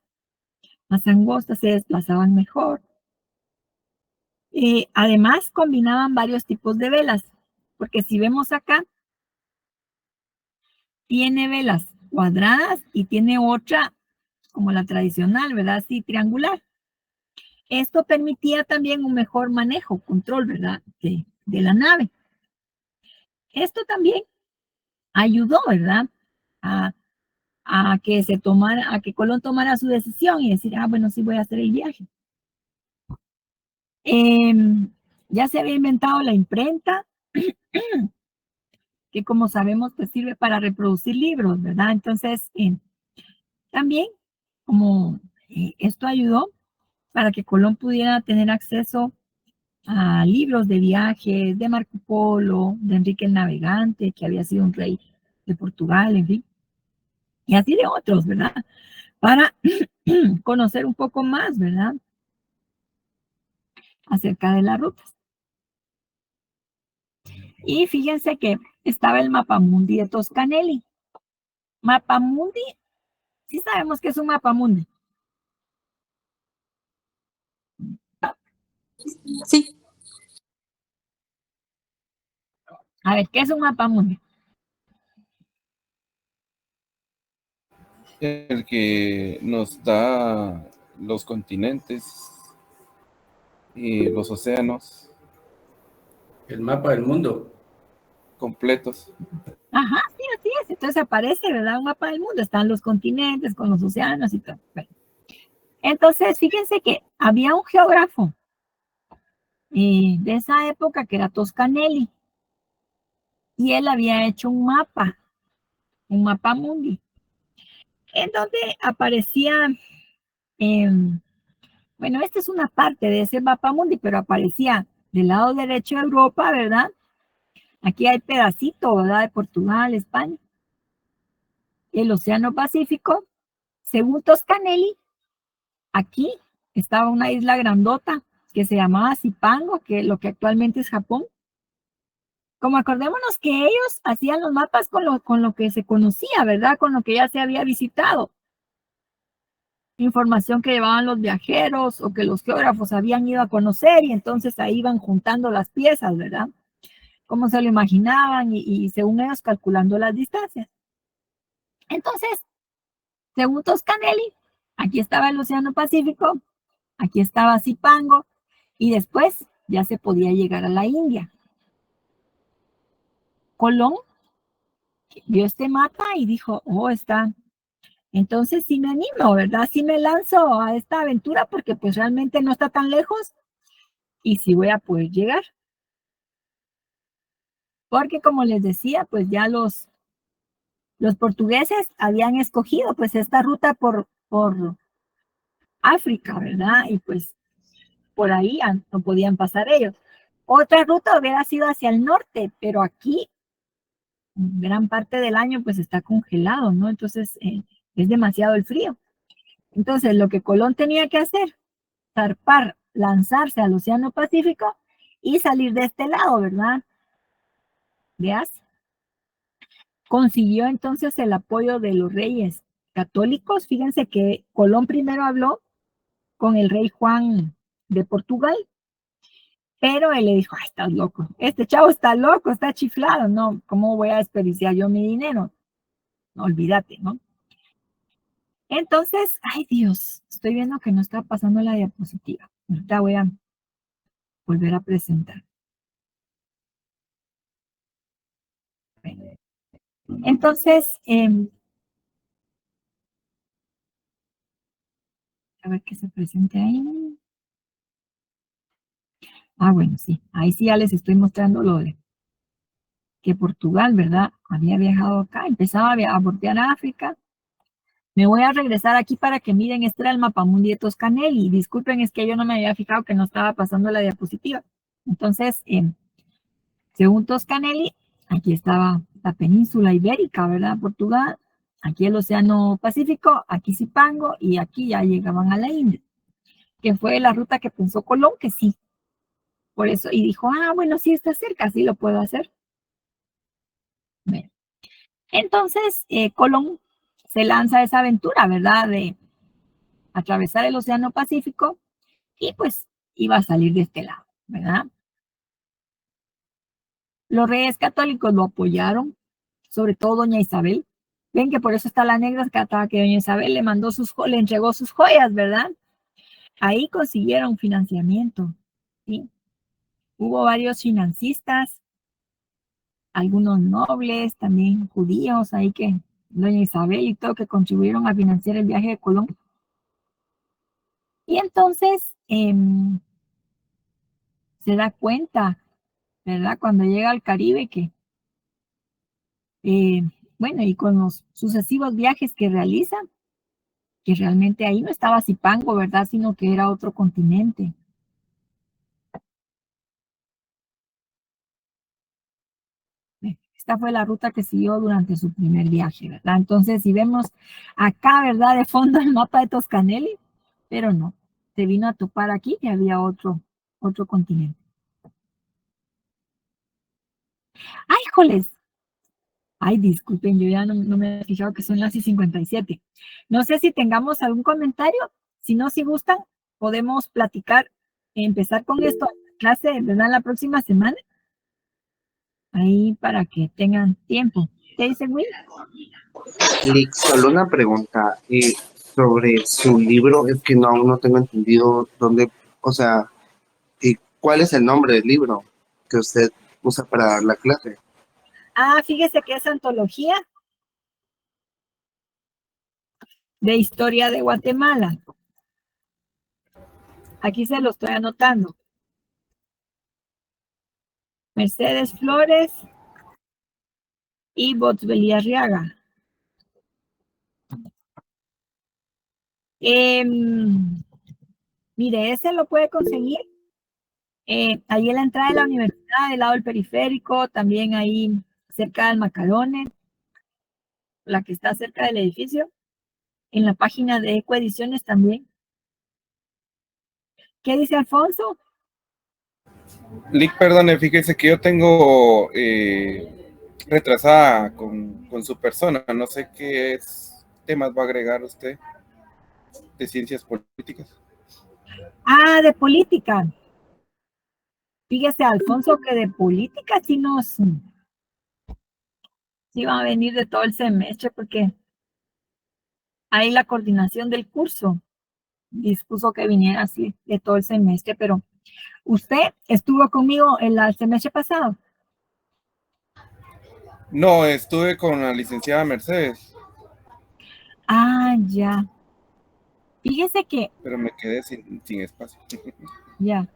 más angostas, se desplazaban mejor. Además, combinaban varios tipos de velas, porque si vemos acá, tiene velas cuadradas y tiene otra como la tradicional, ¿verdad? Así triangular. Esto permitía también un mejor manejo, control, ¿verdad? De la nave. Esto también ayudó, ¿verdad? A que Colón tomara su decisión y decir, bueno, sí voy a hacer el viaje. Ya se había inventado la imprenta, que como sabemos, pues sirve para reproducir libros, ¿verdad? Entonces, también, como esto ayudó para que Colón pudiera tener acceso a libros de viajes de Marco Polo, de Enrique el Navegante, que había sido un rey de Portugal, en fin, y así de otros, ¿verdad? Para conocer un poco más, ¿verdad? Acerca de las rutas. Y fíjense que estaba el Mapamundi de Toscanelli. Mapamundi, sí sabemos que es un Mapamundi. Sí. A ver, ¿qué es un Mapamundi? El que nos da los continentes y los océanos El mapa del mundo. Completos. Ajá, sí, así es. Entonces aparece, ¿verdad? Un mapa del mundo. Están los continentes con los océanos y todo. Bueno. Entonces, fíjense que había un geógrafo de esa época que era Toscanelli. Y él había hecho un mapa mundi, en donde aparecía, bueno, esta es una parte de ese mapa mundi, pero aparecía del lado derecho de Europa, ¿verdad? Aquí hay pedacito, ¿verdad? De Portugal, España. El Océano Pacífico, según Toscanelli, aquí estaba una isla grandota que se llamaba Zipango, que es lo que actualmente es Japón. Como acordémonos que ellos hacían los mapas con lo que se conocía, ¿verdad? Con lo que ya se había visitado. Información que llevaban los viajeros o que los geógrafos habían ido a conocer y entonces ahí iban juntando las piezas, ¿verdad? Como se lo imaginaban y según ellos calculando las distancias. Entonces, según Toscanelli, aquí estaba el Océano Pacífico, aquí estaba Zipango y después ya se podía llegar a la India. Colón vio este mapa y dijo, oh, está. Entonces sí me animo, ¿verdad? Sí me lanzo a esta aventura porque pues realmente no está tan lejos y sí voy a poder llegar. Porque como les decía, pues ya los portugueses habían escogido pues esta ruta por África, ¿verdad? Y pues por ahí no podían pasar ellos. Otra ruta hubiera sido hacia el norte, pero aquí gran parte del año pues está congelado, ¿no? Entonces es demasiado el frío. Entonces lo que Colón tenía que hacer, zarpar, lanzarse al Océano Pacífico y salir de este lado, ¿verdad? De Asia. Consiguió entonces el apoyo de los reyes católicos. Fíjense que Colón primero habló con el rey Juan de Portugal, pero él le dijo, ay, estás loco, este chavo está loco, está chiflado, no, ¿cómo voy a desperdiciar yo mi dinero? No, olvídate, ¿no? Entonces, ay Dios, estoy viendo que no está pasando la diapositiva. Ahorita voy a volver a presentar. Entonces, a ver qué se presente ahí. Ah, bueno, sí, ahí sí ya les estoy mostrando lo de que Portugal, ¿verdad? Había viajado acá, empezaba a voltear a África. Me voy a regresar aquí para que miren, este era el mapamundi de Toscanelli. Disculpen, es que yo no me había fijado que no estaba pasando la diapositiva. Entonces, según Toscanelli, aquí estaba la península ibérica, ¿verdad? Portugal, aquí el Océano Pacífico, aquí Zipango y aquí ya llegaban a la India, que fue la ruta que pensó Colón, que sí. Por eso, y dijo, ah, bueno, sí está cerca, sí lo puedo hacer. Bueno. Entonces, Colón se lanza a esa aventura, ¿verdad? De atravesar el Océano Pacífico y pues iba a salir de este lado, ¿verdad? Los reyes católicos lo apoyaron, sobre todo doña Isabel. Ven que por eso está la anécdota que doña Isabel le entregó sus joyas, ¿verdad? Ahí consiguieron financiamiento, ¿sí? Hubo varios financistas, algunos nobles, también judíos, ahí que doña Isabel y todo que contribuyeron a financiar el viaje de Colón. Y entonces se da cuenta, ¿verdad? Cuando llega al Caribe que, bueno, y con los sucesivos viajes que realiza, que realmente ahí no estaba Zipango, ¿verdad? Sino que era otro continente. Esta fue la ruta que siguió durante su primer viaje, ¿verdad? Entonces, si vemos acá, ¿verdad? De fondo el mapa de Toscanelli, pero no, se vino a topar aquí que había otro continente. ¡Ay, joles! Ay, disculpen, yo ya no me he fijado que son las 57. No sé si tengamos algún comentario. Si no, si gustan, podemos platicar, empezar con esto, clase, ¿verdad? La próxima semana. Ahí para que tengan tiempo. ¿Qué dice Will? Lick, solo una pregunta sobre su libro. Es que aún no tengo entendido dónde, o sea, ¿cuál es el nombre del libro? que usted usa para dar la clase. Ah, fíjese que es antología de historia de Guatemala. Aquí se lo estoy anotando. Mercedes Flores y Botsbeli Arriaga. Mire, ese lo puede conseguir ahí en la entrada de la universidad, del lado del periférico, también ahí cerca del Macarones, la que está cerca del edificio, en la página de Ecoediciones también. ¿Qué dice Alfonso? Lick, perdone, fíjese que yo tengo retrasada con su persona. No sé qué temas va a agregar usted de ciencias políticas. Ah, de política. Fíjese, Alfonso, que de política sí va a venir de todo el semestre, porque hay la coordinación del curso. Dispuso que viniera así de todo el semestre, pero ¿usted estuvo conmigo el semestre pasado? No, estuve con la licenciada Mercedes. Ah, ya. Fíjese que... Pero me quedé sin espacio. Ya.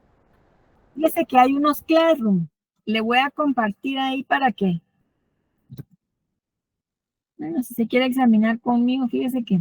Fíjese que hay unos Classroom. Le voy a compartir ahí para que... Bueno, si se quiere examinar conmigo, fíjese que